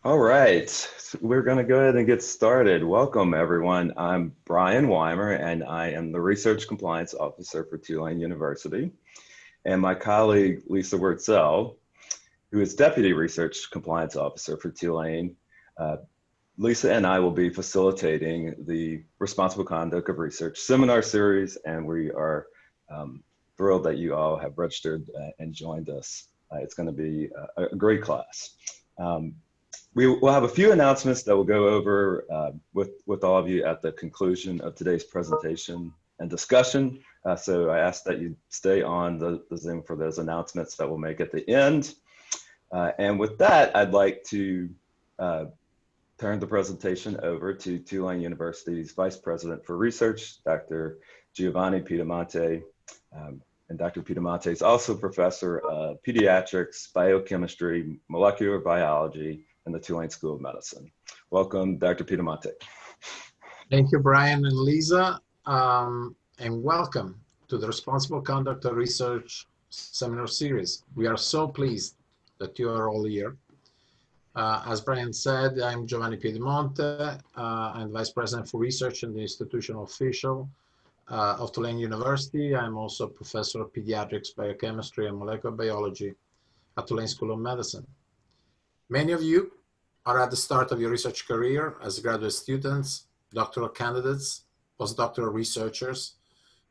All right, we're going to go ahead and get started. Welcome, everyone. I'm Brian Weimer, and I am the Research Compliance Officer for Tulane University. And my colleague, Lisa Wurtzel, who is Deputy Research Compliance Officer for Tulane. Lisa and I will be facilitating the Responsible Conduct of Research seminar series, and we are thrilled that you all have registered and joined us. It's going to be a great class. We will have a few announcements that we'll go over with all of you at the conclusion of today's presentation and discussion. So I ask that you stay on the Zoom for those announcements that we'll make at the end. And with that, I'd like to turn the presentation over to Tulane University's Vice President for Research, Dr. Giovanni Piedamonte. And Dr. Piedamonte is also Professor of Pediatrics, Biochemistry, Molecular Biology, in the Tulane School of Medicine. Welcome, Dr. Piedamonte. Thank you, Brian and Lisa, and welcome to the Responsible Conduct of Research Seminar Series. We are so pleased that you are all here. As Brian said, I'm Giovanni Piedamonte. I'm Vice President for Research and the Institutional Official of Tulane University. I'm also Professor of Pediatrics, Biochemistry, and Molecular Biology at Tulane School of Medicine. Many of you are at the start of your research career as graduate students, doctoral candidates, postdoctoral researchers,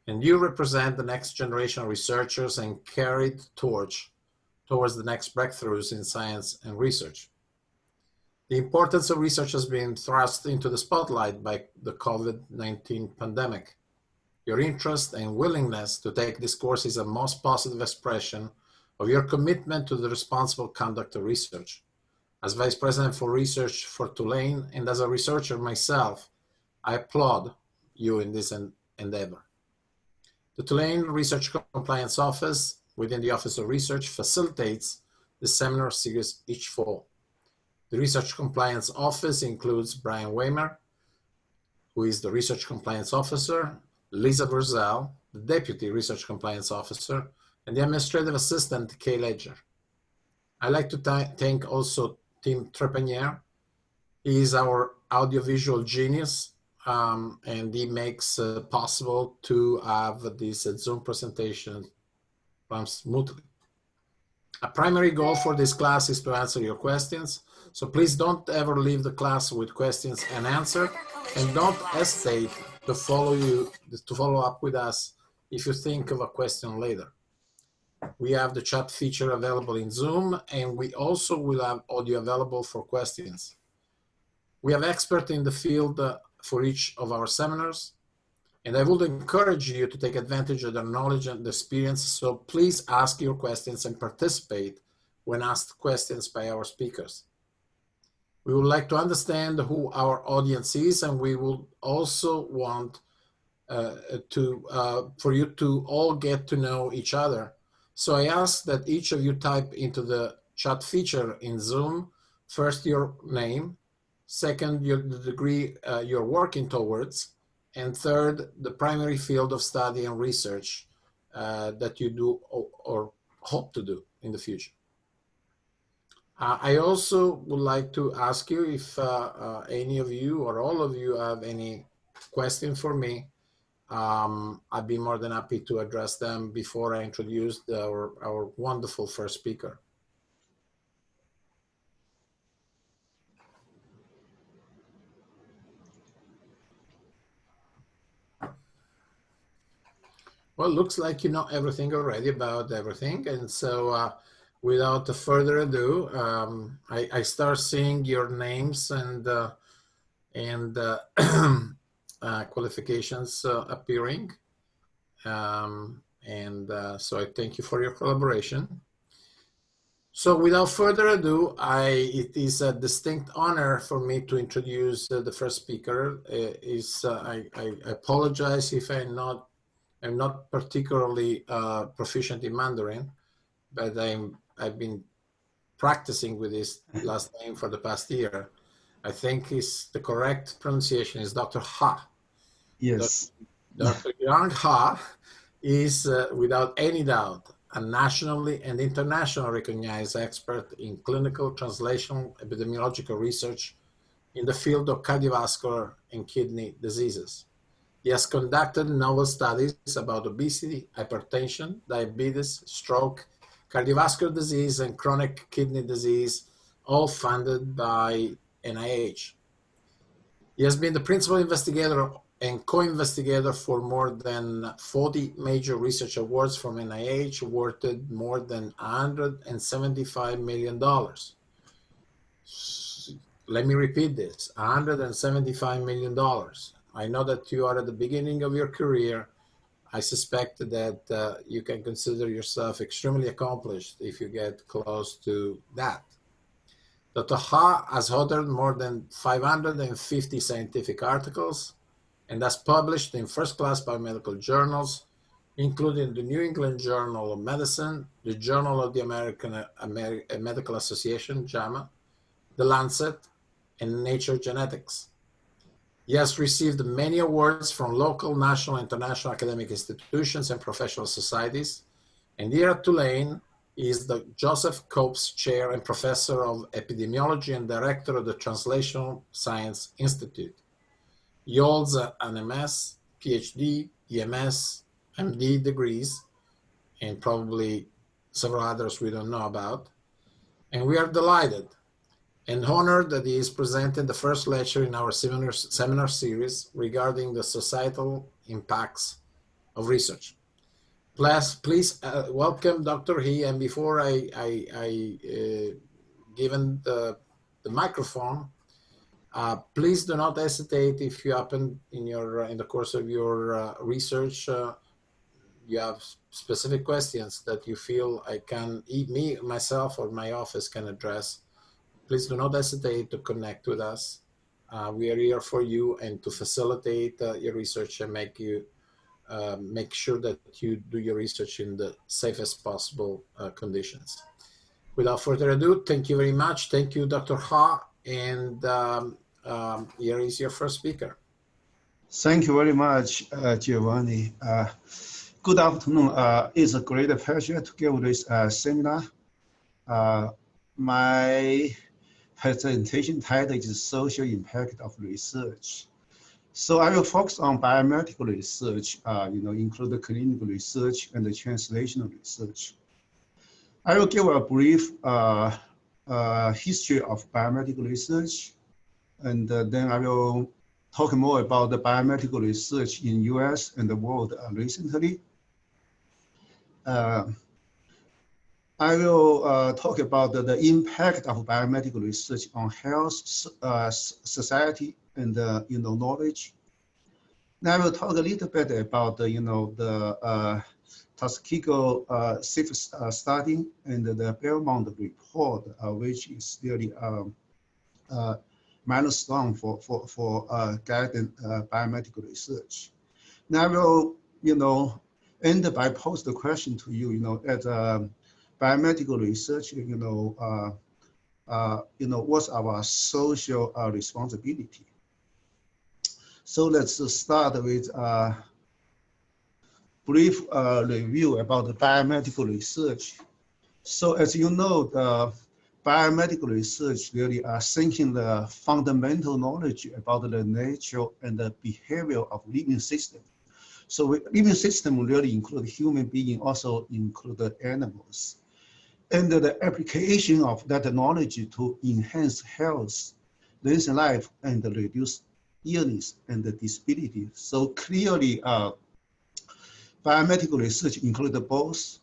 and you represent the next generation of researchers and carry the torch towards the next breakthroughs in science and research. The importance of research has been thrust into the spotlight by the COVID-19 pandemic. Your interest and willingness to take this course is a most positive expression of your commitment to the responsible conduct of research. As Vice President for Research for Tulane and as a researcher myself, I applaud you in this endeavor. The Tulane Research Compliance Office within the Office of Research facilitates the seminar series each fall. The Research Compliance Office includes Brian Weimer, who is the Research Compliance Officer, Lisa Wurtzel, the Deputy Research Compliance Officer, and the Administrative Assistant, Kay Ledger. I'd like to thank also Tim Trepanier. He is our audiovisual genius, and he makes it possible to have this Zoom presentation run smoothly. A primary goal for this class is to answer your questions, so please don't ever leave the class with questions unanswered, and don't hesitate to follow up with us if you think of a question later. We have the chat feature available in Zoom, and we also will have audio available for questions. We have experts in the field for each of our seminars, and I would encourage you to take advantage of their knowledge and experience, so please ask your questions and participate when asked questions by our speakers. We would like to understand who our audience is, and we would also want for you to all get to know each other. So I ask that each of you type into the chat feature in Zoom, first your name, second the degree you're working towards, and third the primary field of study and research that you do or hope to do in the future. I also would like to ask you if any of you or all of you have any question for me. I'd be more than happy to address them before I introduce our wonderful first speaker. Well, looks like you know everything already about everything. And so without further ado, I start seeing your names and qualifications appearing. So I thank you for your collaboration. So without further ado, it is a distinct honor for me to introduce the first speaker. I apologize if I'm not particularly proficient in Mandarin, but I've been practicing with this last name for the past year. I think the correct pronunciation is Dr. Ha. Yes. Dr. Yang Ha is, without any doubt, a nationally and internationally recognized expert in clinical translational epidemiological research in the field of cardiovascular and kidney diseases. He has conducted novel studies about obesity, hypertension, diabetes, stroke, cardiovascular disease, and chronic kidney disease, all funded by NIH. He has been the principal investigator and co-investigator for more than 40 major research awards from NIH, awarded more than $175 million. Let me repeat this, $175 million. I know that you are at the beginning of your career. I suspect that you can consider yourself extremely accomplished if you get close to that. Dr. Ha has authored more than 550 scientific articles and has published in first-class biomedical journals, including the New England Journal of Medicine, the Journal of the American Medical Association, JAMA, The Lancet, and Nature Genetics. He has received many awards from local, national, and international academic institutions and professional societies, and here at Tulane, he is the Joseph Copes Chair and Professor of Epidemiology and Director of the Translational Science Institute. He holds an MS, PhD, EMS, MD degrees, and probably several others we don't know about. And we are delighted and honored that he is presenting the first lecture in our seminar series regarding the societal impacts of research. Please welcome Dr. He. And before I give him the microphone, please do not hesitate if you happen in the course of your research, you have specific questions that you feel myself or my office can address. Please do not hesitate to connect with us. We are here for you and to facilitate your research and make sure that you do your research in the safest possible conditions. Without further ado, thank you very much. Thank you, Dr. Ha, and here is your first speaker. Thank you very much, Giovanni. Good afternoon. It's a great pleasure to give this seminar. My presentation title is Social Impact of Research. So I will focus on biomedical research, include clinical research and the translational research. I will give a brief history of biomedical research, and then I will talk more about the biomedical research in US and the world recently. I will talk about the impact of biomedical research on health, society, and knowledge. Now I will talk a little bit about the Tuskegee safe study and the Belmont report, which is really milestone for guiding biomedical research. Now I will end by pose the question to you, as biomedical research, what's our social responsibility? So let's start with a brief review about the biomedical research. So as you know, the biomedical research really are seeking the fundamental knowledge about the nature and the behavior of living system. So living system really include human being, also include the animals. And the application of that knowledge to enhance health, raise life, and reduce illness and disability. So clearly, biomedical research includes both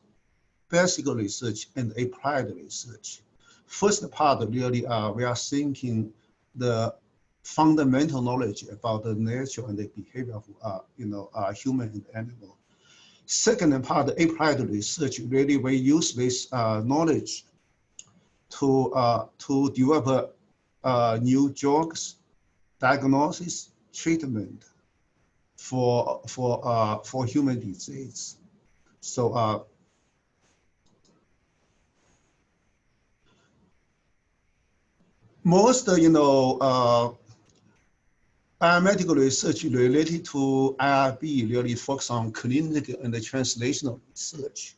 basic research and applied research. First part, really, we are thinking the fundamental knowledge about the nature and the behavior of human and animal. Second part, applied research, really we use this knowledge to develop new drugs, diagnosis, treatment for human disease. So most biomedical research related to IRB really focus on clinical and translational research.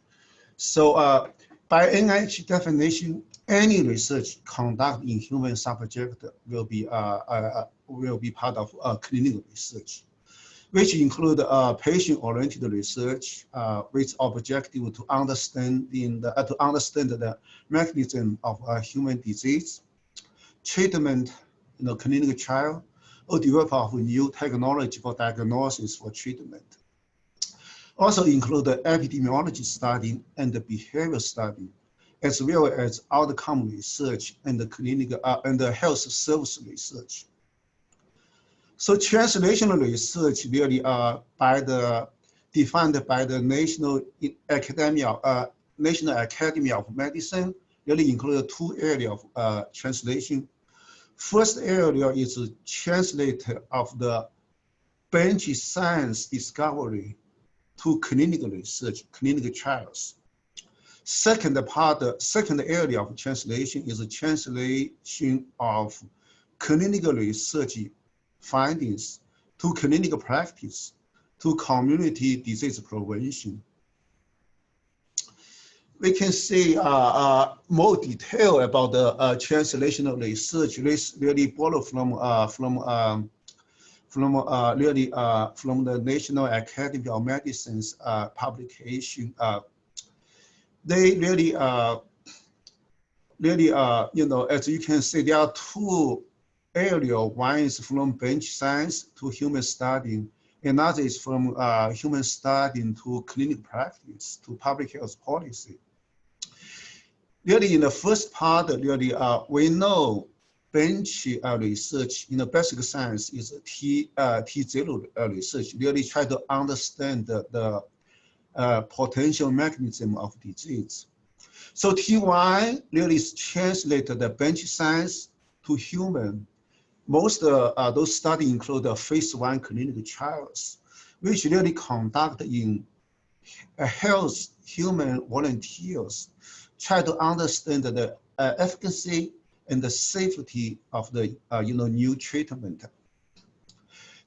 So by NIH definition, any research conducted in human subject will be part of clinical research, which include patient-oriented research with objective to understand the mechanism of human disease, treatment, clinical trial, or develop of new technology for diagnosis for treatment. Also include the epidemiology study and the behavior study, as well as outcome research and the clinical and the health service research. So translational research really defined by the National Academy of Medicine, really include two areas of translation. First area is translate of the bench science discovery to clinical research, clinical trials. Second area of translation is a translation of clinical research findings to clinical practice to community disease prevention. We can see more detail about the translational research. This really borrowed from the National Academy of Medicine's publication. They really, as you can see, there are two areas. One is from bench science to human study. Another is from human study to clinical practice to public health policy. Really, in the first part, really, we know bench research in the basic science is T0 research. Really try to understand the potential mechanism of disease. So T1 really translated the bench science to human. Most those studies include the phase 1 clinical trials, which really conduct in health human volunteers, try to understand the efficacy and the safety of the new treatment.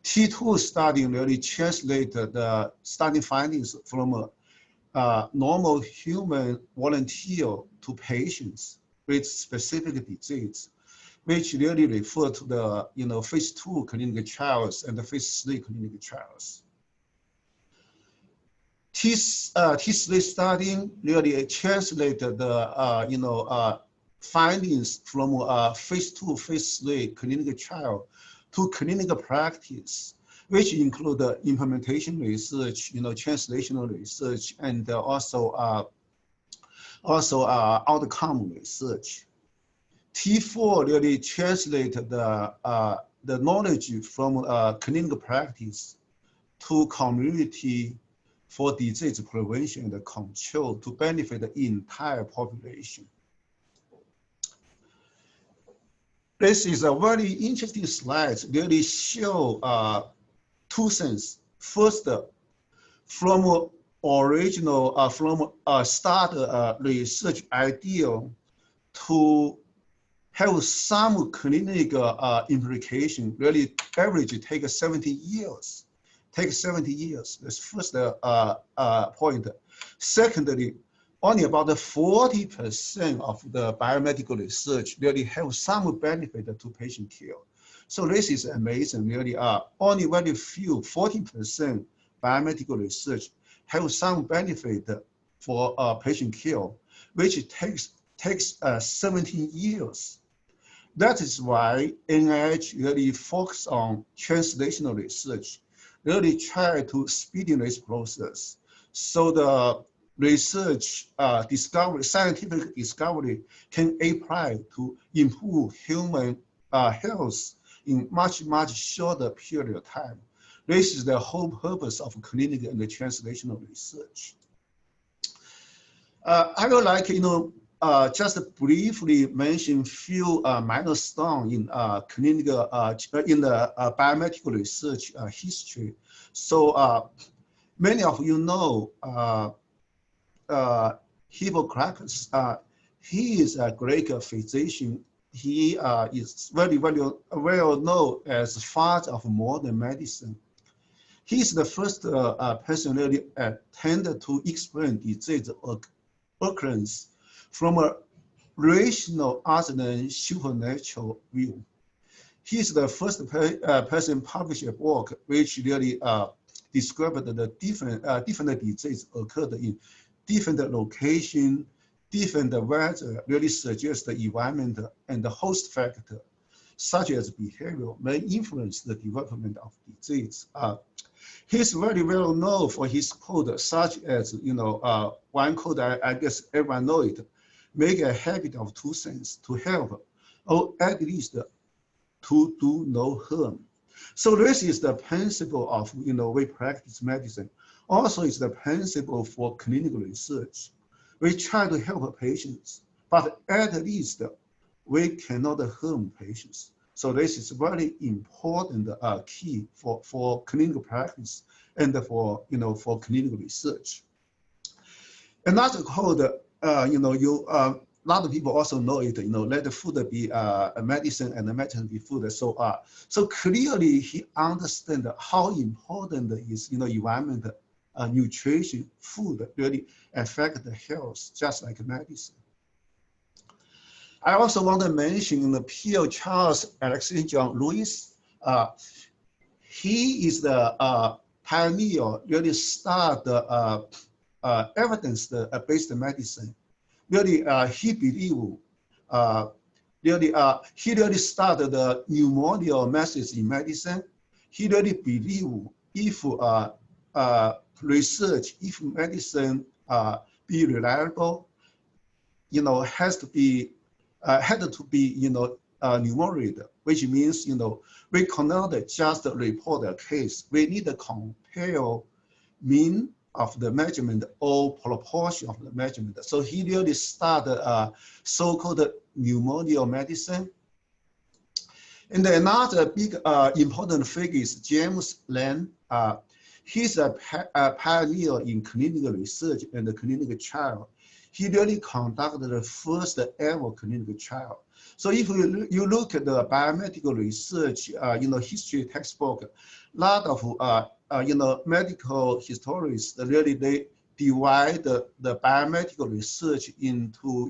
T2 study really translated the study findings from normal human volunteer to patients with specific disease, which really refer to the phase 2 clinical trials and the phase 3 clinical trials. T3 study really translated the findings from phase 2, phase 3 clinical trial to clinical practice, which include the implementation research, translational research, and also outcome research. T4 really translated the knowledge from clinical practice to community for disease prevention and control to benefit the entire population. This is a very interesting slide, really show two things. First, from original, from start research idea to have some clinical implication, really average take 70 years. Take 70 years. That's first point. Secondly, only about 40% of the biomedical research really have some benefit to patient care. So this is amazing. Really, only very few, 40% biomedical research have some benefit for patient care, which takes 17 years. That is why NIH really focus on translational research, really try to speed this process. So the research discovery, scientific discovery can apply to improve human health in much shorter period of time. This is the whole purpose of clinical and translational research. I would like, just briefly mention few milestones in clinical, in the biomedical research history. So many of you know Hippocrates. He is a Greek physician. He is very well known as father of modern medicine. He is the first person really attempted to explain disease occurrence from a rational other than supernatural view. He is the first person published a book which really described the different diseases occurred in different location, different weather, really suggests the environment and the host factor, such as behavior, may influence the development of disease. He's very well known for his quote, such as, one quote I guess everyone know it, make a habit of two things, to help, or at least to do no harm. So this is the principle of, we practice medicine. Also, it's the principle for clinical research. We try to help patients, but at least we cannot harm patients. So this is very important key for clinical practice and for clinical research. Another quote, a lot of people also know it. Let the food be a medicine and the medicine be food. So clearly he understands how important is environment, nutrition, food really affect the health just like medicine. I also want to mention the Pierre Charles Alexander John Lewis. He is the pioneer, really start evidence-based medicine. Really, he believed, he really started the pneumonia methods in medicine. He really believed if research, if medicine be reliable, had to be numerated, which means, we cannot just report a case. We need to compare mean of the measurement or proportion of the measurement. So he really started so-called pneumonia medicine. And another big important figure is James Land. He's a pioneer in clinical research and the clinical trial. He really conducted the first ever clinical trial. So if you look at the biomedical research, history textbook, a lot of medical historians really they divide the biomedical research into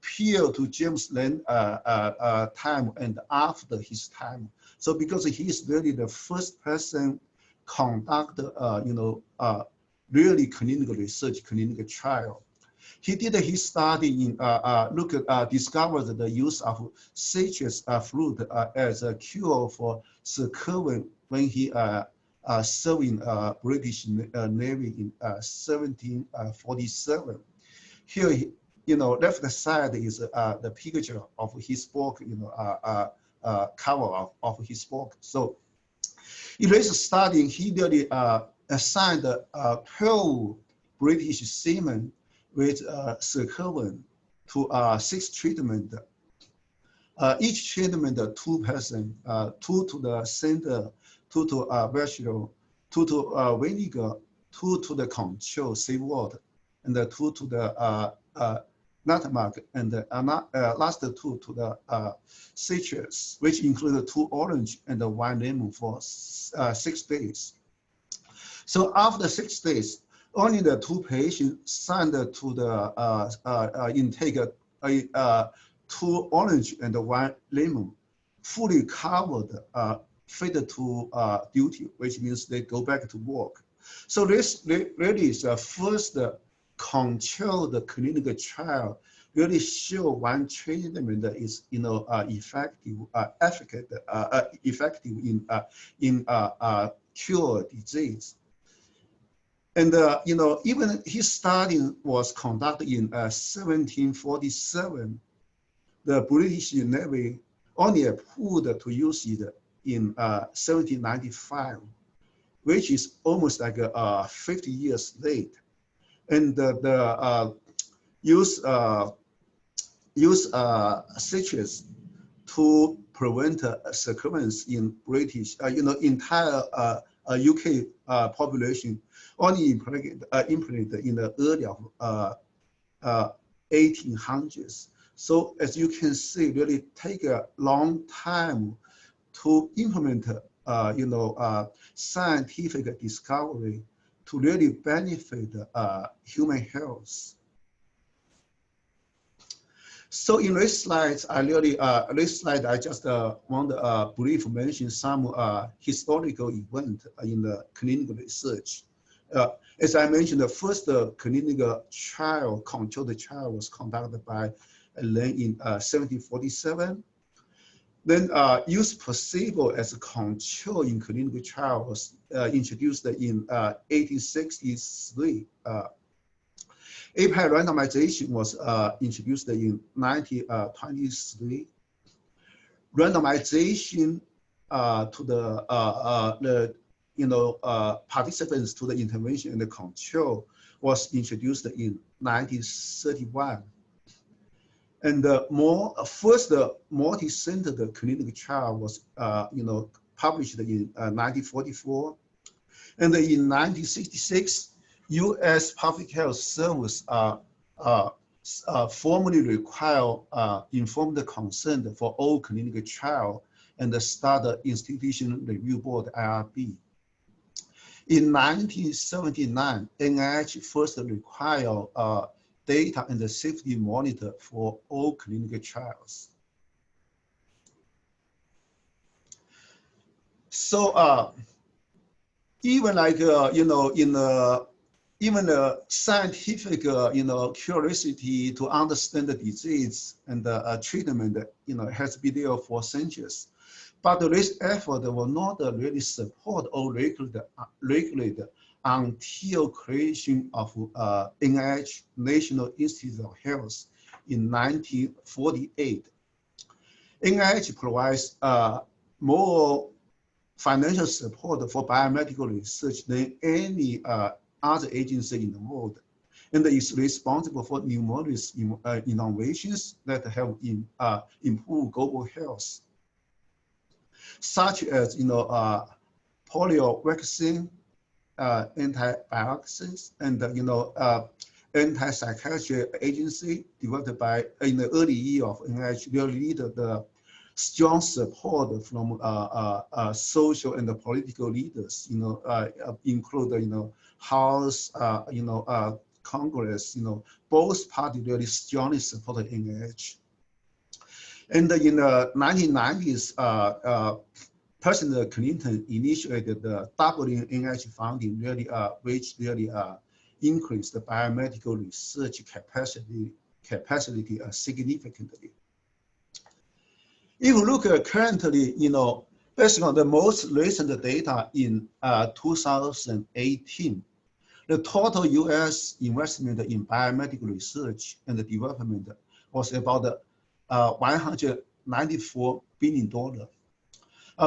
prior to James Land time and after his time. So because he is really the first person conduct really clinical research, clinical trial. He did his study in discovered the use of citrus fruit as a cure for scurvy when he serving British Navy in 1747. Here, left side is the picture of his book, cover of his book. So in this study, he really assigned 12 British seamen with scurvy to 6 treatment. Each treatment, 2 persons, 2 to the center, 2 to vegetable, 2 to vinegar, 2 to the control, save water, and 2 to the nutmeg, and last 2 to the citrus, which include 2 orange and 1 lemon for 6 days. So after 6 days, only the 2 patients signed to the intake 2 orange and 1 lemon, fully covered, fit to duty, which means they go back to work. So this really is the first controlled clinical trial, really show one treatment is effective in cure disease. And even his study was conducted in 1747. The British Navy only approved to use it in 1795, which is almost like 50 years late. And use citrus to prevent scurvy in British, entire UK population, only implemented in the early of 1800s. So as you can see, really take a long time to implement, scientific discovery to really benefit human health. So in this slide, I just want to briefly mention some historical event in the clinical research. As I mentioned, the first clinical trial, controlled trial, was conducted by Lane in 1747. Then use placebo as a control in clinical trial was introduced in 1863. API randomization was introduced in 1923. Randomization to the participants to the intervention and the control was introduced in 1931. And the first multi-centered clinical trial was published in 1944. And in 1966, U.S. Public Health Service formally require informed consent for all clinical trial and start Institution Review Board IRB. In 1979, NIH first required data and the safety monitor for all clinical trials. So even like even the scientific curiosity to understand the disease and the treatment has been there for centuries, but this effort will not really support or regulate until creation of NIH, National Institute of Health, in 1948. NIH provides more financial support for biomedical research than any other agency in the world, and is responsible for numerous innovations that have improved global health, such as polio vaccine, antibiotics, and anti-psychiatry agency developed by in the early year of NIH. They lead the strong support from social and political leaders, include House, Congress, both parties really strongly supported NIH. And in the 1990s, President Clinton initiated the doubling NIH funding, which really increased the biomedical research capacity significantly. If you look at currently, based on the most recent data in 2018, the total U.S. investment in biomedical research and development was about $194 billion.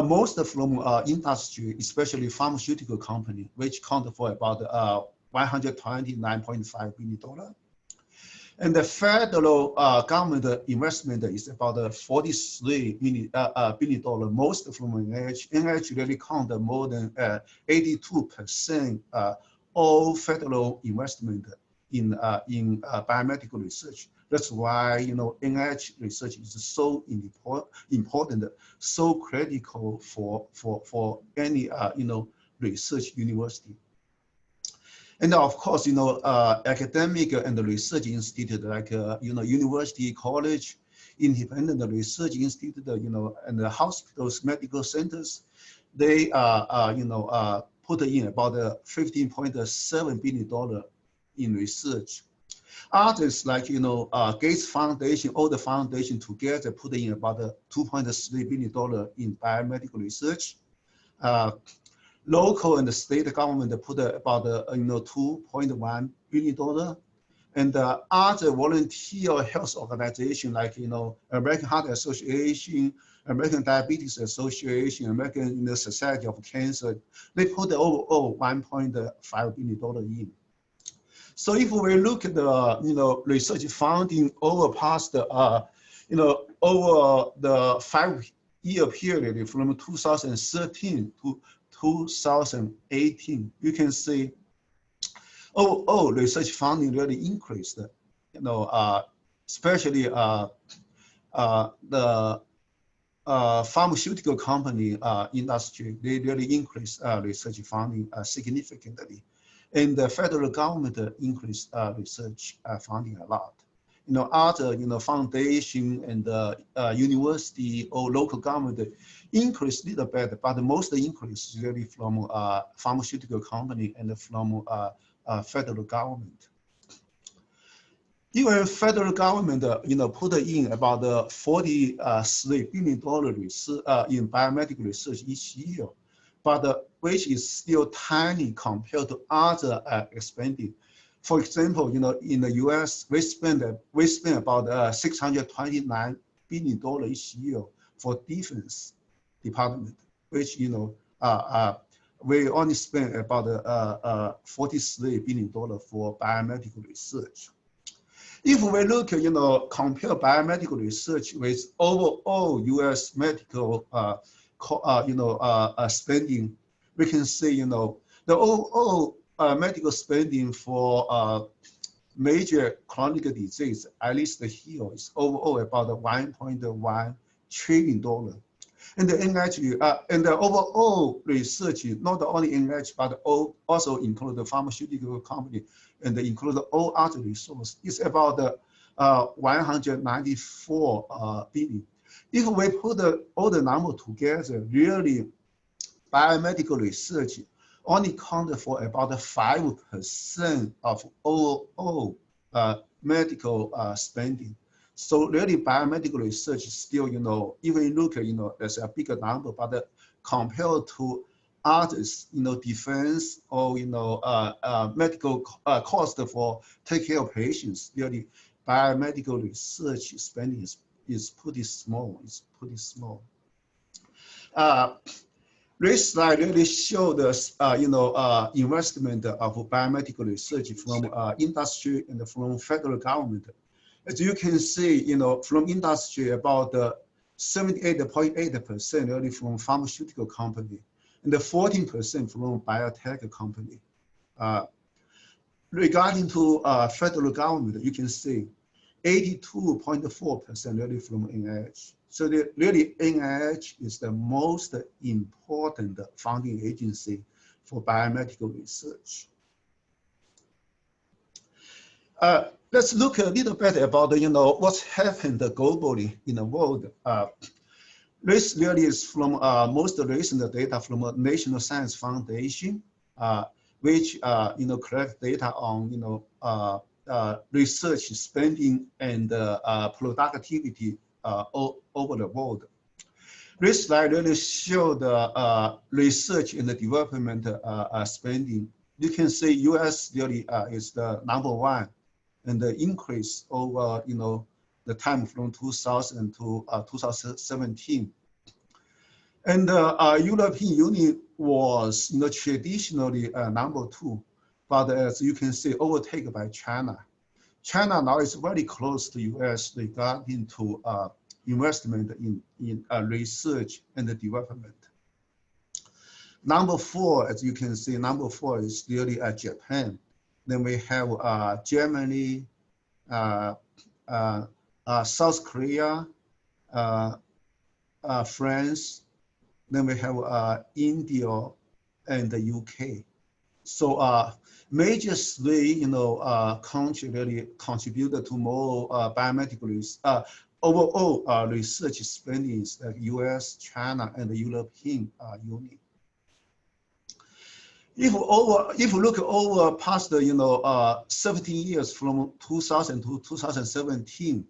Most from industry, especially pharmaceutical company, which count for about $129.5 billion. And the federal government investment is about $43 billion, most from NIH. NIH really count more than 82% all federal investment in biomedical research. That's why NIH research is so important, so critical for any research university. And of course, academic and research institute like university, college, independent research institute, and the hospitals, medical centers, they put in about $15.7 billion in research. Others like Gates Foundation, all the foundation together put in about $2.3 billion in biomedical research. Local and the state government put about $2.1 billion, and other volunteer health organizations like American Heart Association, American Diabetes Association, American Society of Cancer, they put over $1.5 billion in. So if we look at the research funding over past over the 5-year period from 2013 to 2018, you can see research funding really increased. Especially the pharmaceutical company industry, they really increased research funding significantly. And the federal government increased research funding a lot. other, foundation and university or local government increase a little bit, but most increase is really from pharmaceutical company and from federal government. Even federal government, put in about $43 billion in biomedical research each year, but which is still tiny compared to other expanding. For example, in the U.S., we spend about $629 billion each year for defense department, which we only spend about $43 billion for biomedical research. If we look, compare biomedical research with overall U.S. medical, spending, we can see, the overall medical spending for major chronic disease, at least here, is overall about $1.1 trillion. And the NIH, and the overall research, not only NIH, but also include the pharmaceutical company and include all other resources, is about 194 billion. If we put all the numbers together, really, biomedical research only accounted for about 5% of all medical spending. So really, biomedical research is still, even look, there's a bigger number, but compared to others, defense or, medical cost for take care of patients, really, biomedical research spending is pretty small. It's pretty small. This slide really shows the, investment of biomedical research from industry and from federal government. As you can see, from industry, about 78.8% really from pharmaceutical company, and the 14% from biotech company. Regarding to federal government, you can see 82.4% really from NIH. So really, NIH is the most important funding agency for biomedical research. Let's look a little bit about what's happened globally in the world. This really is from most recent data from a National Science Foundation, which collect data on research spending and productivity all over the world. This slide really shows the research and the development spending. You can see U.S. really is the #1. And the increase over, the time from 2000 to 2017. And the European Union was, traditionally #2, but as you can see, overtaken by China. China now is very close to US regarding to investment in research and development. #4, as you can see, #4 is really Japan. Then we have Germany, South Korea, France. Then we have India and the UK. So major three, countries really contributed to more biomedical overall research spending, like US, China, and the European Union. If you look over past 17 years from 2000 to 2017,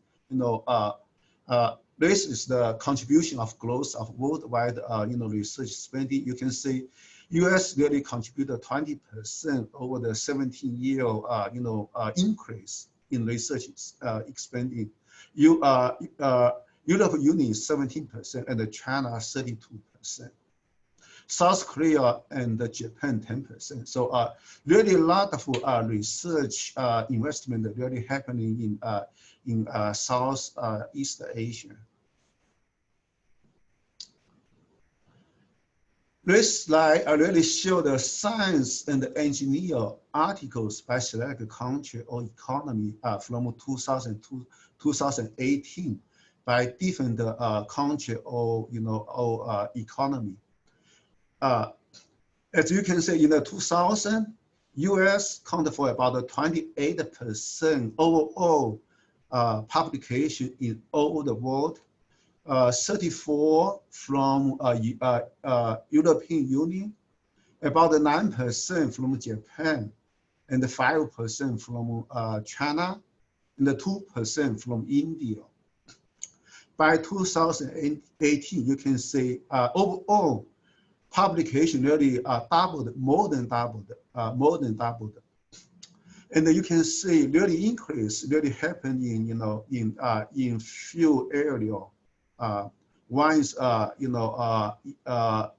this is the contribution of growth of worldwide research spending. You can see US really contributed 20% over the 17-year increase in research expanding. European Union is 17% and China 32%. South Korea and Japan 10%. So really a lot of research investment really happening in Southeast Asia. This slide really shows the science and engineer articles by select country or economy from 2000 to 2018 by different country or or economy. As you can see, in the 2000, US accounted for about 28% overall publication in all the world. 34 from European Union, about 9% from Japan, and 5% from China, and 2% from India. By 2018, you can see overall publication really doubled, more than doubled. And you can see really increase really happened in few areas. One is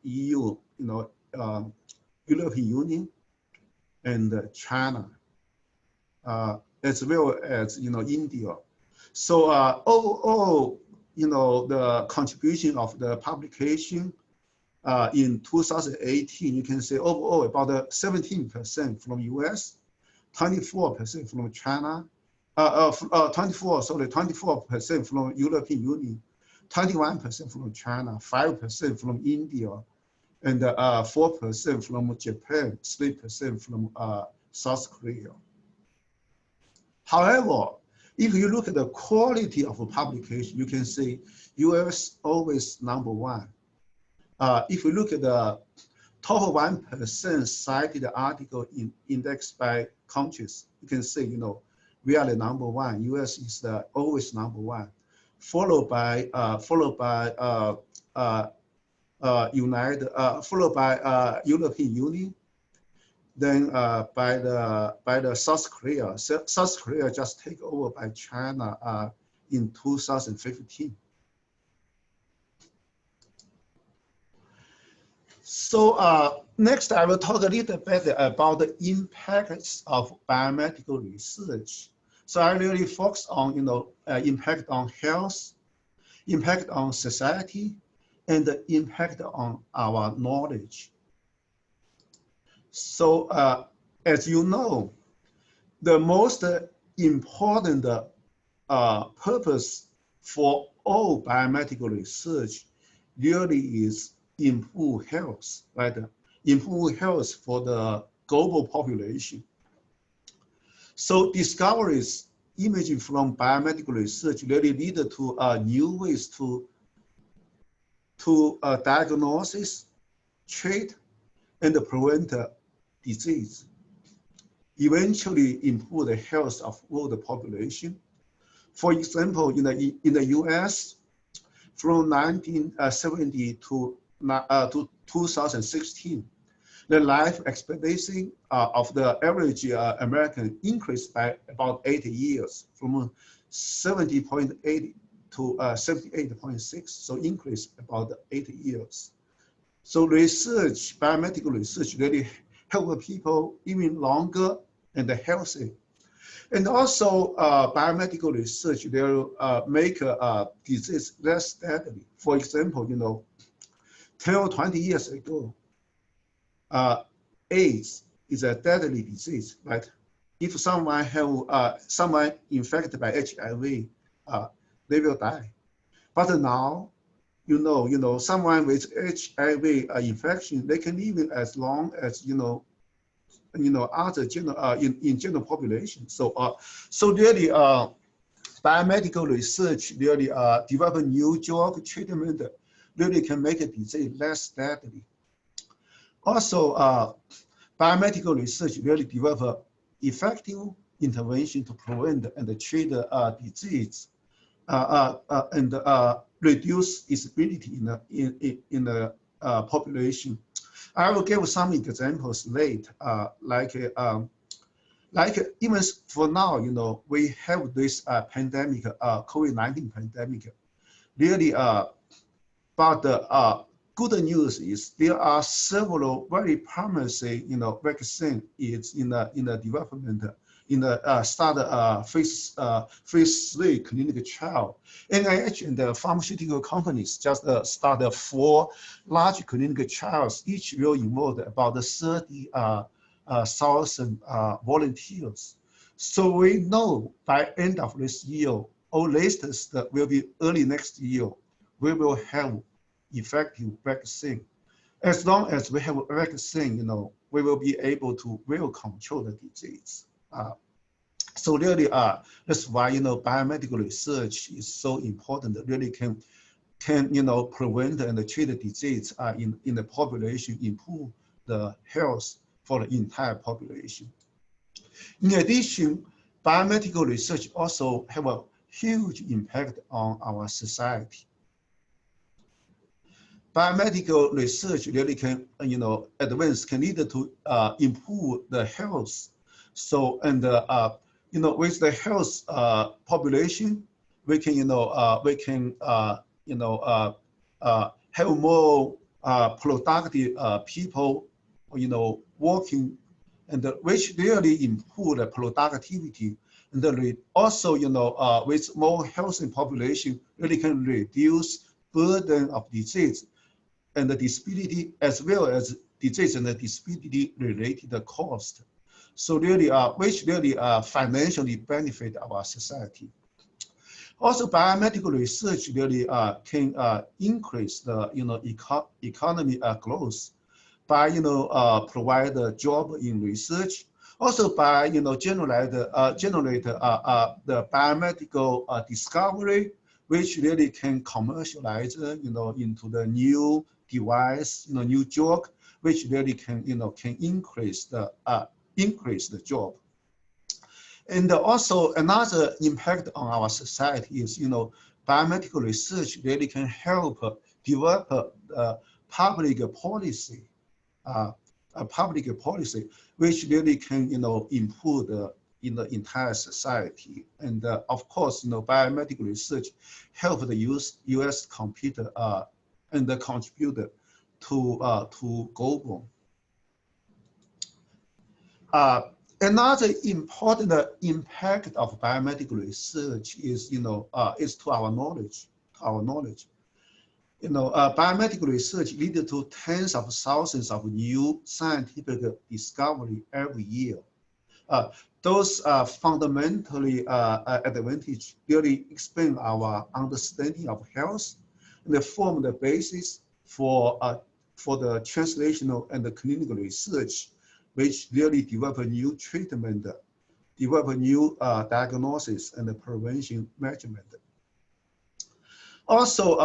EU, European Union, and China, as well as India. So overall, the contribution of the publication in 2018, you can say overall about 17% from US, 24% from China, 24% from European Union, 21% from China, 5% from India, and 4% from Japan, 3% from South Korea. However, if you look at the quality of a publication, you can see US always #1. If you look at the top 1% cited article indexed by countries, you can see, we are the #1. US is always #1, followed by European Union, then by the South Korea. South Korea just take over by China in 2015. So next, I will talk a little bit about the impacts of biomedical research. So I really focus on impact on health, impact on society, and the impact on our knowledge. So as you know, the most important purpose for all biomedical research really is improve health, right? Improve health for the global population. So discoveries emerging from biomedical research really lead to new ways to diagnosis, treat, and prevent disease, eventually improve the health of all the population. For example, in the US, from 1970 to 2016, the life expectancy of the average American increased by about 80 years, from 70.8 to 78.6, so increased about 80 years. So research, biomedical research really help people even longer and healthy. And also biomedical research, they make disease less deadly. For example, 10 or 20 years ago, AIDS is a deadly disease, right? If someone infected by HIV, they will die. But now, someone with HIV infection, they can live as long as other in general population. So really, biomedical research really develop a new drug treatment really can make a disease less deadly. Also, biomedical research really develop effective intervention to prevent and treat disease and reduce disability in the population. I will give some examples later, like even for now, we have this pandemic, COVID-19 pandemic. Really, but the good news is there are several very promising, vaccine is in the development, in the phase 3 clinical trial. NIH and the pharmaceutical companies just started 4 large clinical trials. Each will involve about 30,000 volunteers. So we know by end of this year, or latest will be early next year, we will have effective vaccine. As long as we have a vaccine, we will be able to control the disease. So really, that's why biomedical research is so important. Really can prevent and treat the disease in the population, improve the health for the entire population. In addition, biomedical research also have a huge impact on our society. Biomedical research really can, advance, can lead to improve the health. So, and with the health population, we can, have more productive people, working, and which really improve the productivity. And then also, with more healthy population, really can reduce burden of disease and the disability, as well as disease and the disability related cost. So really, which really financially benefit our society. Also, biomedical research really can increase the economy growth by provide a job in research. Also by generate the biomedical discovery, which really can commercialize into the new device, new drug, which really can can increase the job. And also another impact on our society is biomedical research really can help develop public policy. A public policy, which really can improve the entire society. And of course, biomedical research help the U.S. compete and contribute to global. Another important impact of biomedical research is is to our knowledge. Biomedical research leads to tens of thousands of new scientific discovery every year. Those fundamentally advantage really expand our understanding of health and they form the basis for the translational and the clinical research, which really develop a new treatment, develop a new diagnosis and the prevention measurement. Also,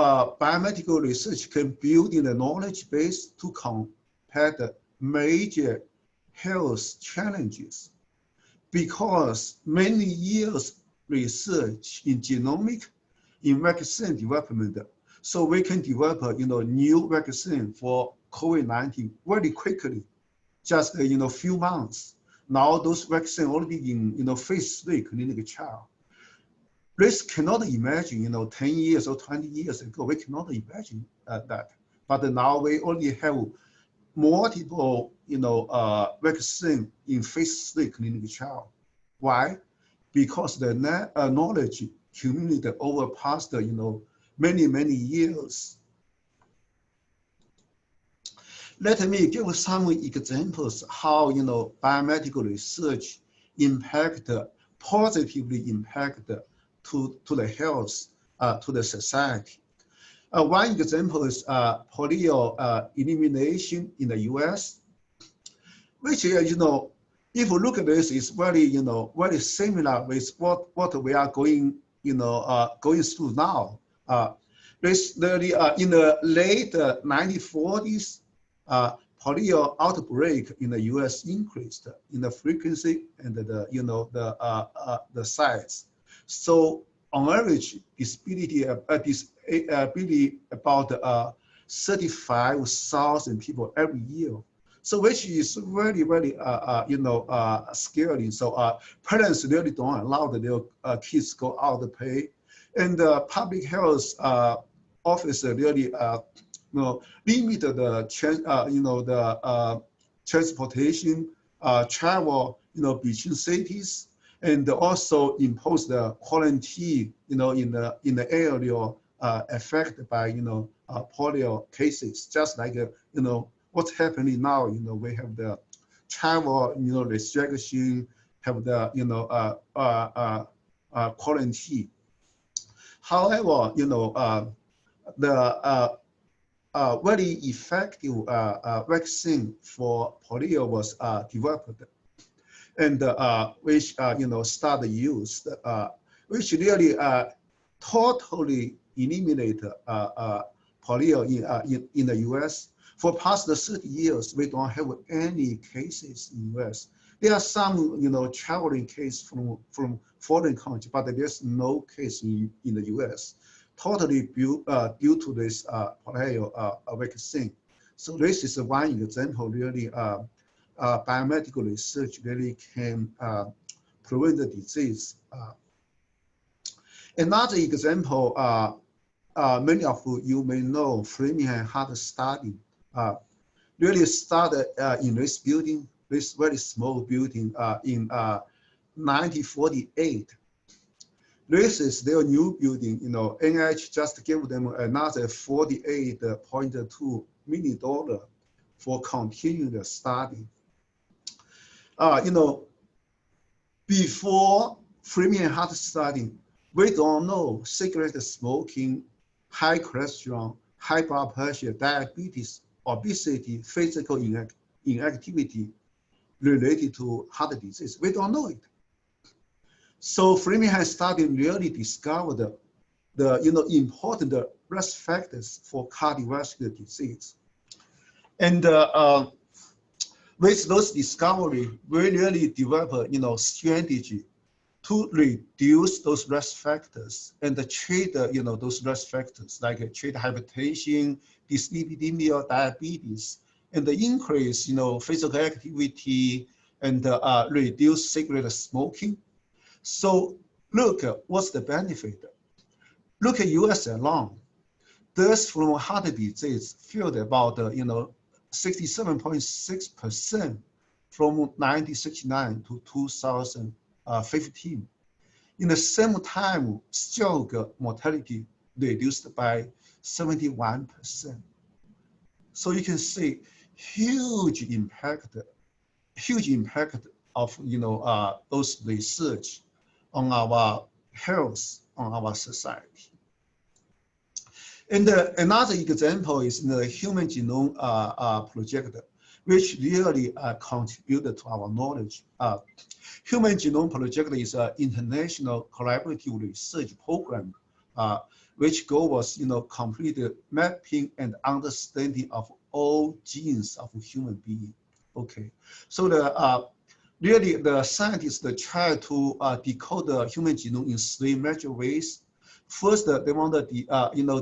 biomedical research can build in a knowledge base to combat the major health challenges because many years research in genomic, in vaccine development, so we can develop new vaccine for COVID-19 very quickly, just few months. Now those vaccines already in phase 3 clinical trial. This cannot imagine, 10 years or 20 years ago, we cannot imagine that. But now we already have multiple, vaccine in phase 3 clinical trial. Why? Because the knowledge accumulated over past, many years. Let me give some examples how, biomedical research positively impact to the health, to the society. One example is polio elimination in the US, which, if you look at this, is very, very similar with what we are going, going through now. This in the late 1940s, polio outbreak in the US increased in the frequency and the size. So on average, disability about 35,000 people every year. So which is very, very, scary. So parents really don't allow their kids go out to play, and the public health officer really, limit the transportation, travel, between cities. And also impose the quarantine, in the area affected by, polio cases. Just like, what's happening now. We have the travel, restriction, have the, quarantine. However, the very effective vaccine for polio was developed. and which started used, which really totally eliminate polio in the U.S. For past 30 years, we don't have any cases in U.S. There are some, traveling case from foreign country, but there's no case in the U.S. Totally due to this polio vaccine. So this is one example. Really, biomedical research really can prevent the disease. Another example, many of you may know, Framingham Heart Study really started in this building, this very small building in 1948. This is their new building. NIH just gave them another $48.2 million for continuing the study. Before Framingham Heart Study, we don't know cigarette smoking, high cholesterol, high blood pressure, diabetes, obesity, physical inactivity related to heart disease. We don't know it. So Framingham study really discovered the important risk factors for cardiovascular disease. And with those discoveries, we really developed strategy to reduce those risk factors and treat those risk factors, like treat hypertension, dyslipidemia, diabetes, and increase physical activity and reduce cigarette smoking. So look, what's the benefit? Look at US alone. Deaths from heart disease fell about 67.6% from 1969 to 2015. In the same time, stroke mortality reduced by 71%. So you can see huge impact of those research on our health, on our society. And another example is the Human Genome Project, which really contributed to our knowledge. Human Genome Project is an international collaborative research program, which goal was complete mapping and understanding of all genes of human being. Okay, so really the scientists try to decode the human genome in 3 major ways. First, they want to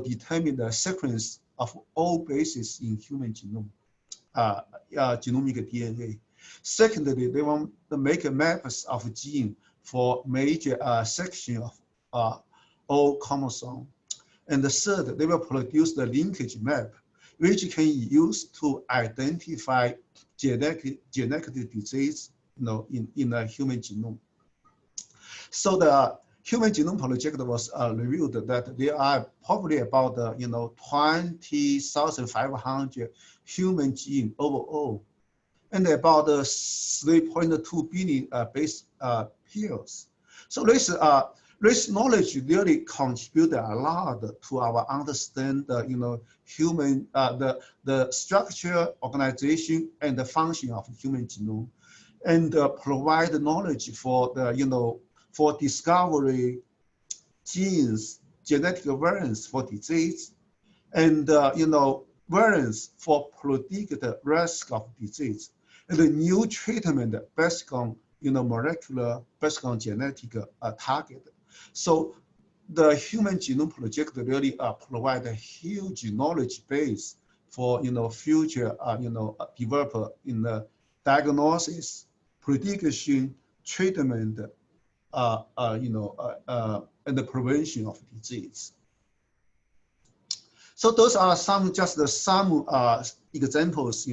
determine the sequence of all bases in human genome, genomic DNA. Secondly, they want to make maps of gene for major section of all chromosomes. And the third, they will produce the linkage map, which can be used to identify genetic disease in the human genome. So the Human Genome Project was revealed that there are probably about 20,500 human genes overall, and about 3.2 billion base pairs. So this knowledge really contributed a lot to our understand human the structure, organization, and the function of human genome, and provide knowledge for the for discovery genes, genetic variants for disease, and variants for predict the risk of disease, and the new treatment based on molecular, based on genetic target. So the Human Genome Project really provide a huge knowledge base for future develop in the diagnosis, prediction, treatment, and the prevention of disease. So those are some examples,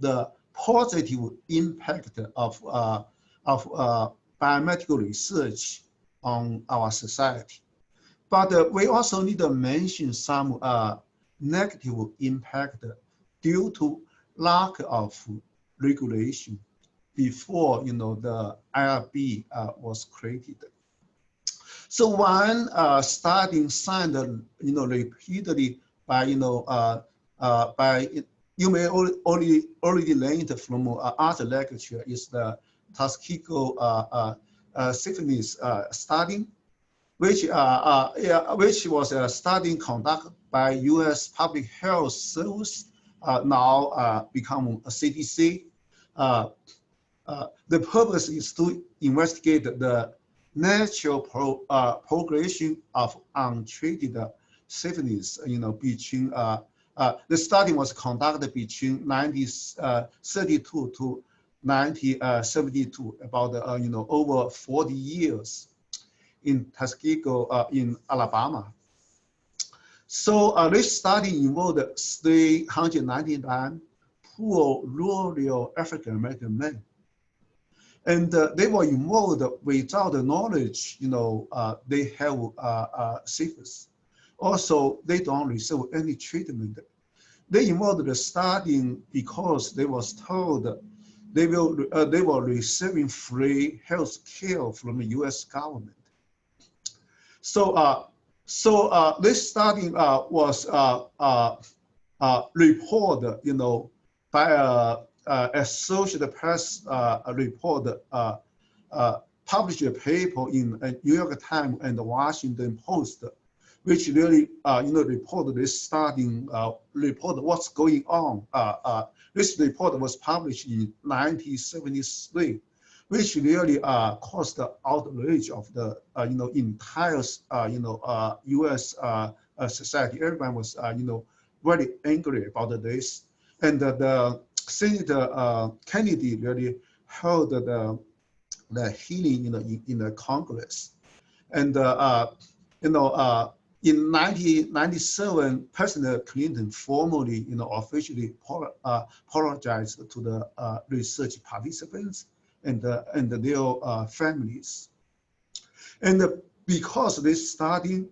the positive impact of biomedical research on our society. But we also need to mention some negative impact due to lack of regulation before the IRB was created. So one study signed repeatedly by you may already learned from other lecture is the Tuskegee syphilis study, which was a study conducted by U.S. Public Health Service, now become a CDC. The purpose is to investigate the natural progression of untreated syphilis. Between the study was conducted between 1932 to 1972, about over 40 years in Tuskegee in Alabama. So this study involved 399 poor rural African American men. And they were involved without the knowledge, they have syphilis. Also, they don't receive any treatment. They involved the studying because they was told they were receiving free health care from the U.S. government. So, this study was reported, by Associated Press report, published a paper in New York Times and the Washington Post, which really, reported this study, report what's going on. This report was published in 1973, which really caused the outrage of the, entire, U.S. Society. Everyone was, very angry about this. And the Senator Kennedy really held the hearing in the Congress. And, in 1997, President Clinton formally, officially apologized to the research participants and their families. And because of this study,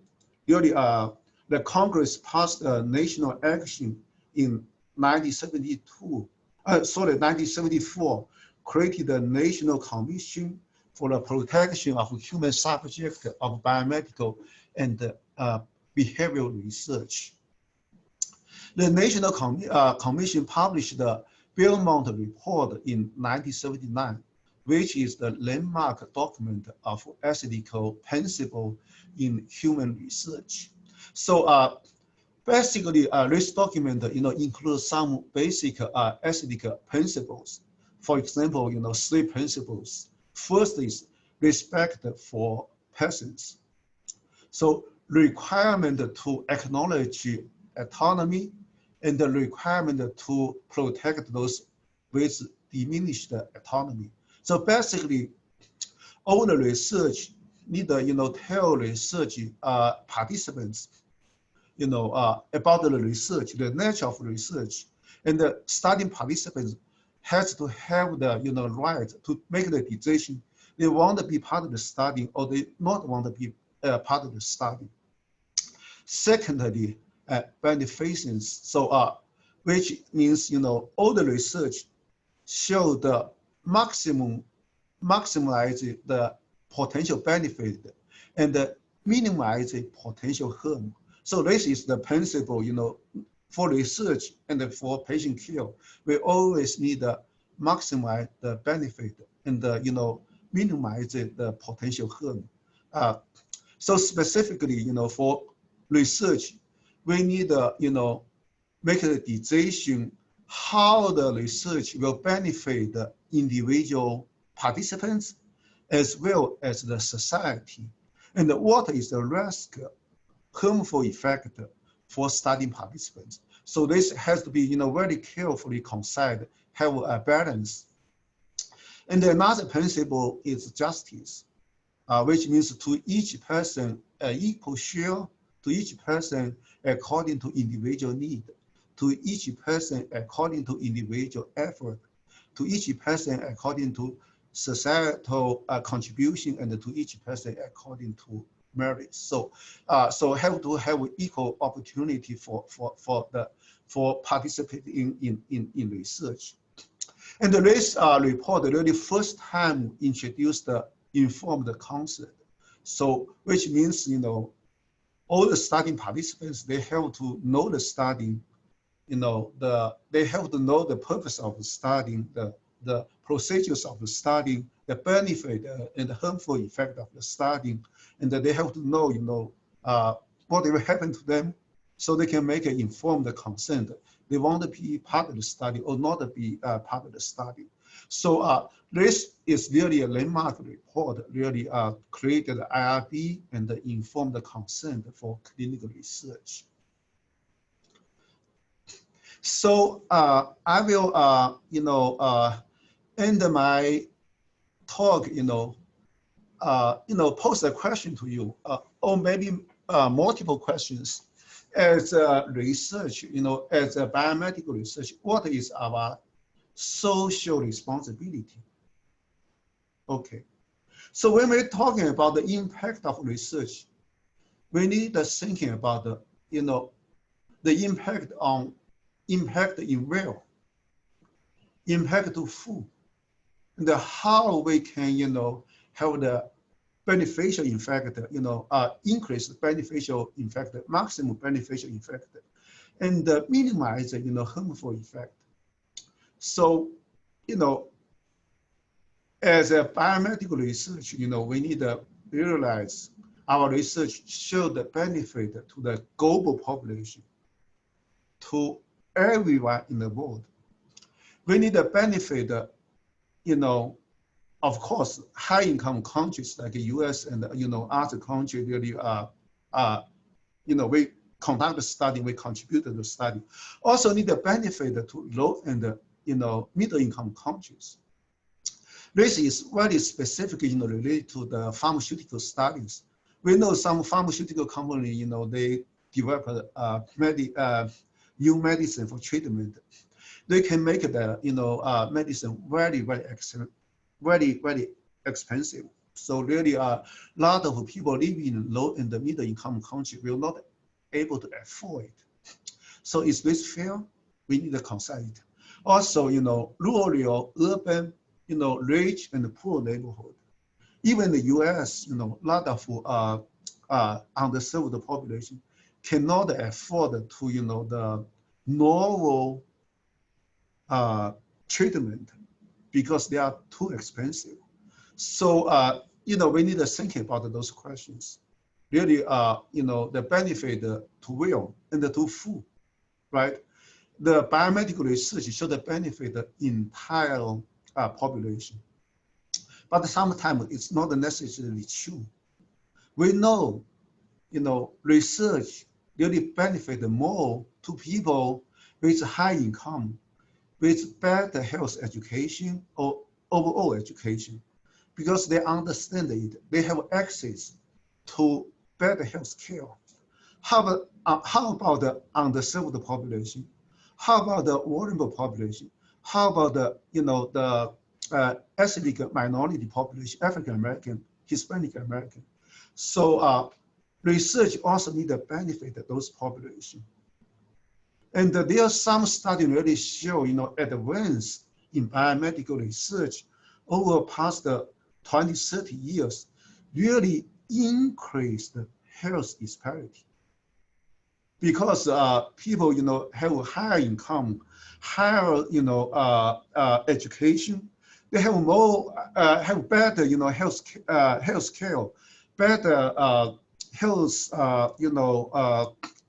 really, the Congress passed a national action in 1974, created a National Commission for the Protection of Human Subjects of Biomedical and Behavioral Research. The National Commission published the Belmont Report in 1979, which is the landmark document of ethical principle in human research. So basically, this document, includes some basic ethical principles. For example, 3 principles. First is respect for persons. So requirement to acknowledge autonomy and the requirement to protect those with diminished autonomy. So basically, all the research need to, tell research participants, about the research, the nature of research, and the studying participants has to have the, right to make the decision. They want to be part of the study or they not want to be part of the study. Secondly, beneficence. So, which means, all the research show the maximize the potential benefit and minimize the potential harm. So this is the principle, for research and for patient care. We always need to maximize the benefit and, minimize the potential harm. So specifically, for research, we need to, make a decision how the research will benefit the individual participants as well as the society, and what is the risk, harmful effect for studying participants. So this has to be, very carefully considered, have a balance. And another principle is justice, which means to each person equal share, to each person according to individual need, to each person according to individual effort, to each person according to societal contribution, and to each person according to merit. So, so have to have equal opportunity for participating in research. And this report really first time introduced the informed consent. So, which means, all the studying participants, they have to know the studying, they have to know the purpose of studying, the procedures of the studying, the benefit and the harmful effect of the studying, and that they have to know, what will happen to them, so they can make an informed consent. They want to be part of the study or not to be part of the study. So this is really a landmark report, really created IRB and the informed consent for clinical research. So I will, end my talk, pose a question to you, or maybe multiple questions. As research, as a biomedical research, what is our social responsibility? Okay, so when we're talking about the impact of research, we need to thinking about the, the impact in real, impact to food, and how we can, have the beneficial effect, increase the beneficial effect, maximum beneficial effect, and minimize, harmful effect. So, as a biomedical research, we need to realize our research show the benefit to the global population, to everyone in the world. We need to benefit, of course, high-income countries like the U.S. and other countries really we conduct the study, we contribute to the study. Also need the benefit to low and middle-income countries. This is very specifically related to the pharmaceutical studies. We know some pharmaceutical company, they develop new medicine for treatment. They can make the medicine very, very expensive. So really a lot of people living in low and the middle income country will not able to afford it. So is this fair? We need to consider it. Also, rural, urban, rich and poor neighborhood. Even the US, a lot of underserved population cannot afford to, the novel treatment because they are too expensive. So, we need to think about those questions. Really, the benefit to will and to food, right? The biomedical research show the benefit the entire population. But sometimes it's not necessarily true. We know, research really benefit more to people with high income, with better health education or overall education, because they understand it, they have access to better health care. How about the underserved population? How about the vulnerable population? How about the ethnic minority population, African American, Hispanic American? So research also need to benefit those populations. And there are some studies really show, advance in biomedical research over past 20, 30 years, really increased health disparity. Because people, have higher income, higher, education, they have more, have better, health care, better health,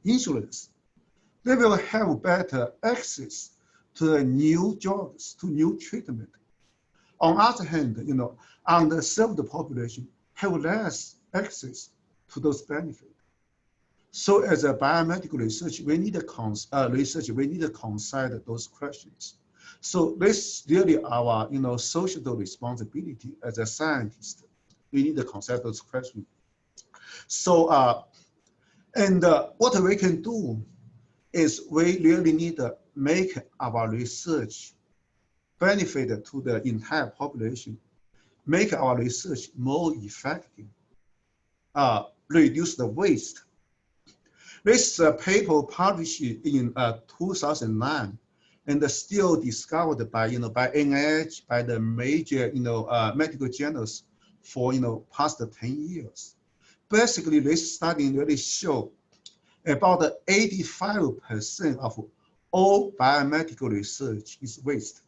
insurance. They will have better access to the new drugs, to new treatment. On the other hand, underserved population have less access to those benefits. So as a biomedical research, we need to we need to consider those questions. So this really our social responsibility as a scientist. We need to consider those questions. So what we can do is we really need to make our research benefit to the entire population, make our research more effective, reduce the waste. This paper published in 2009 and still discovered by by NIH, by the major medical journals for past 10 years. Basically, this study really showed about 85% of all biomedical research is waste.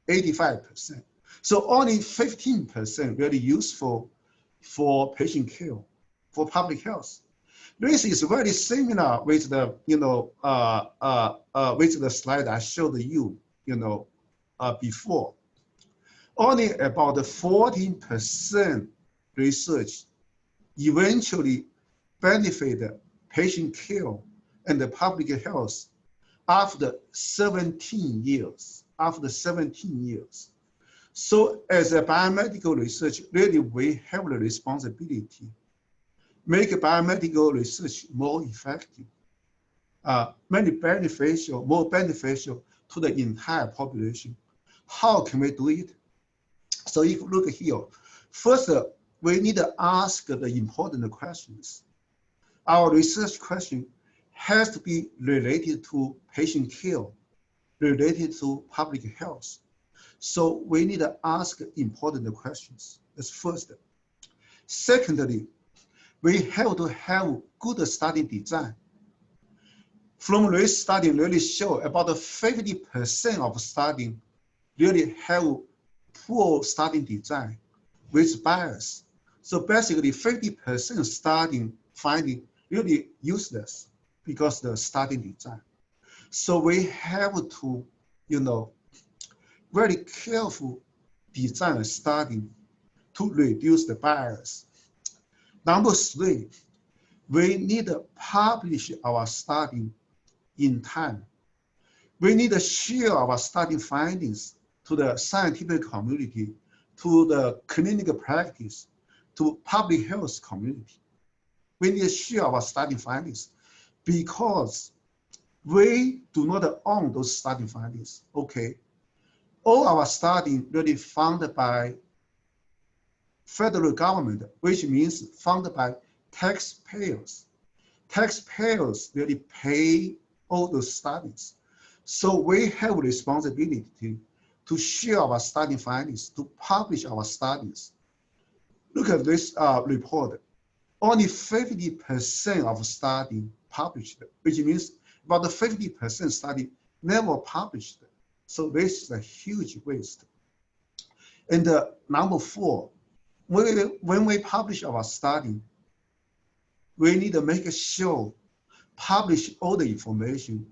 85%. So only 15% really useful for patient care, for public health. This is very similar with the, with the slide I showed you, before. Only about 14% research eventually benefit patient care and the public health after 17 years. After 17 years. So as a biomedical research, really we have the responsibility make biomedical research more effective, more beneficial to the entire population. How can we do it? So if you look here, first, we need to ask the important questions. Our research question has to be related to patient care, related to public health. So we need to ask important questions. That's first. Secondly, we have to have good study design. From this study really show about 50% of study really have poor study design with bias. So basically 50% study finding really useless because the study design. So we have to, very careful design a study to reduce the bias. Number three, we need to publish our study in time. We need to share our study findings to the scientific community, to the clinical practice, to public health community. We need to share our study findings because we do not own those study findings, okay? All our study really funded by federal government, which means funded by taxpayers. Taxpayers really pay all those studies. So we have responsibility to share our study findings, to publish our studies. Look at this report. Only 50% of study published, which means about 50% study never published. So this is a huge waste. And number four, when we publish our study, we need to make sure publish all the information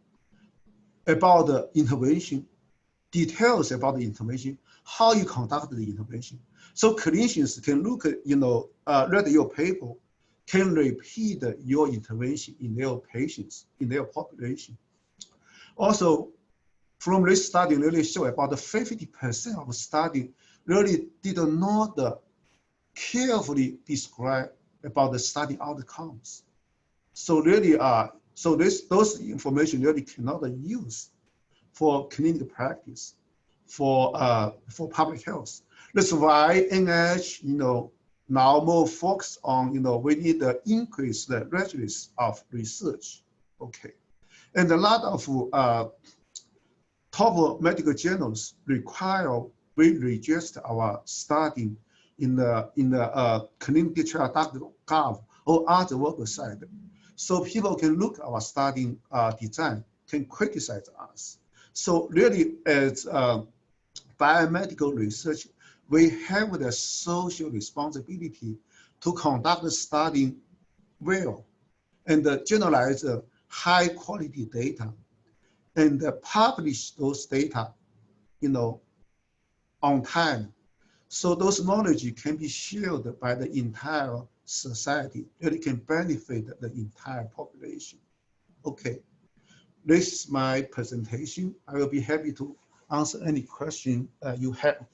about the intervention, details about the intervention, how you conduct the intervention. So clinicians can look at, read your paper, can repeat your intervention in their patients, in their population. Also, from this study really show about 50% of study really did not carefully describe about the study outcomes. So really, those information really cannot use for clinical practice, for public health. That's why NIH, now more focus on, we need to increase the registries of research, okay. And a lot of top medical journals require we register our study in the clinicaltrial.gov or other website. So people can look at our study design, can criticize us. So really, as biomedical research, we have the social responsibility to conduct the study well and generalize high quality data and publish those data, on time. So those knowledge can be shared by the entire society, really can benefit the entire population. Okay, this is my presentation. I will be happy to answer any question you have.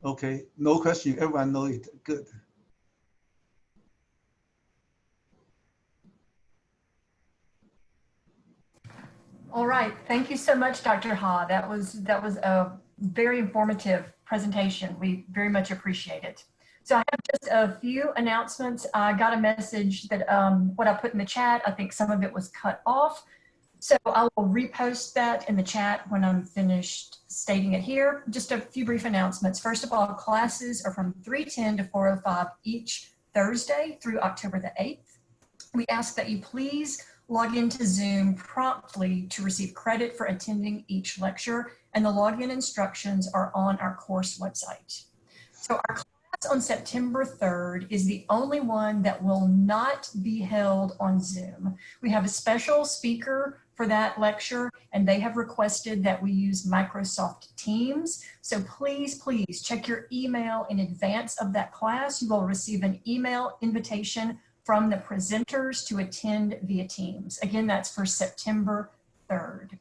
Okay, no question, everyone knows it, good. All right, thank you so much, Dr. Ha. That was a very informative presentation. We very much appreciate it. So I have just a few announcements. I got a message that what I put in the chat, I think some of it was cut off. So I will repost that in the chat when I'm finished stating it here. Just a few brief announcements. First of all, classes are from 3:10 to 4:05 each Thursday through October the 8th. We ask that you please log into Zoom promptly to receive credit for attending each lecture, and the login instructions are on our course website. So our class on September 3rd is the only one that will not be held on Zoom. We have a special speaker for that lecture, and they have requested that we use Microsoft Teams. So please, please check your email in advance of that class. You will receive an email invitation from the presenters to attend via Teams. Again, that's for September 3rd.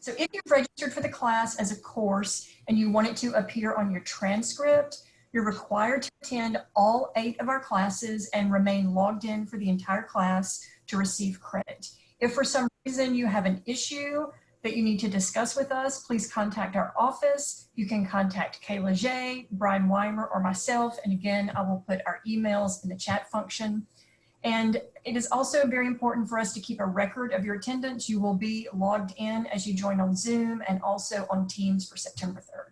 So if you've registered for the class as a course and you want it to appear on your transcript, you're required to attend all 8 of our classes and remain logged in for the entire class to receive credit. If for some reason you have an issue that you need to discuss with us, please contact our office. You can contact Kayla J, Brian Weimer, or myself. And again, I will put our emails in the chat function. And it is also very important for us to keep a record of your attendance. You will be logged in as you join on Zoom and also on Teams for September 3rd.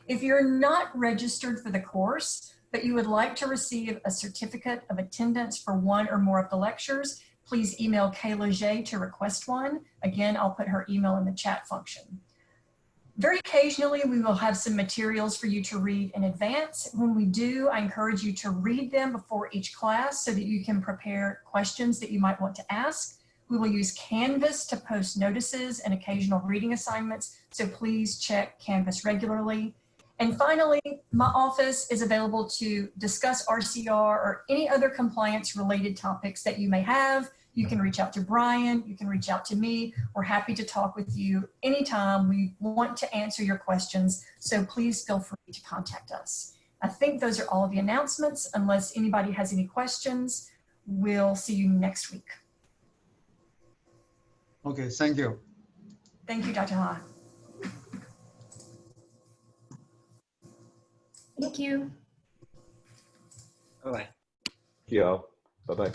If you're not registered for the course, but you would like to receive a certificate of attendance for one or more of the lectures, please email Kayla J to request one. Again, I'll put her email in the chat function. Very occasionally, we will have some materials for you to read in advance. When we do, I encourage you to read them before each class so that you can prepare questions that you might want to ask. We will use Canvas to post notices and occasional reading assignments, so please check Canvas regularly. And finally, my office is available to discuss RCR or any other compliance-related topics that you may have. You can reach out to Brian, you can reach out to me. We're happy to talk with you anytime. We want to answer your questions, so please feel free to contact us. I think those are all of the announcements. Unless anybody has any questions, we'll see you next week. Okay, thank you. Thank you, Dr. Ha. Thank you. Bye-bye. Thank you all. Bye-bye.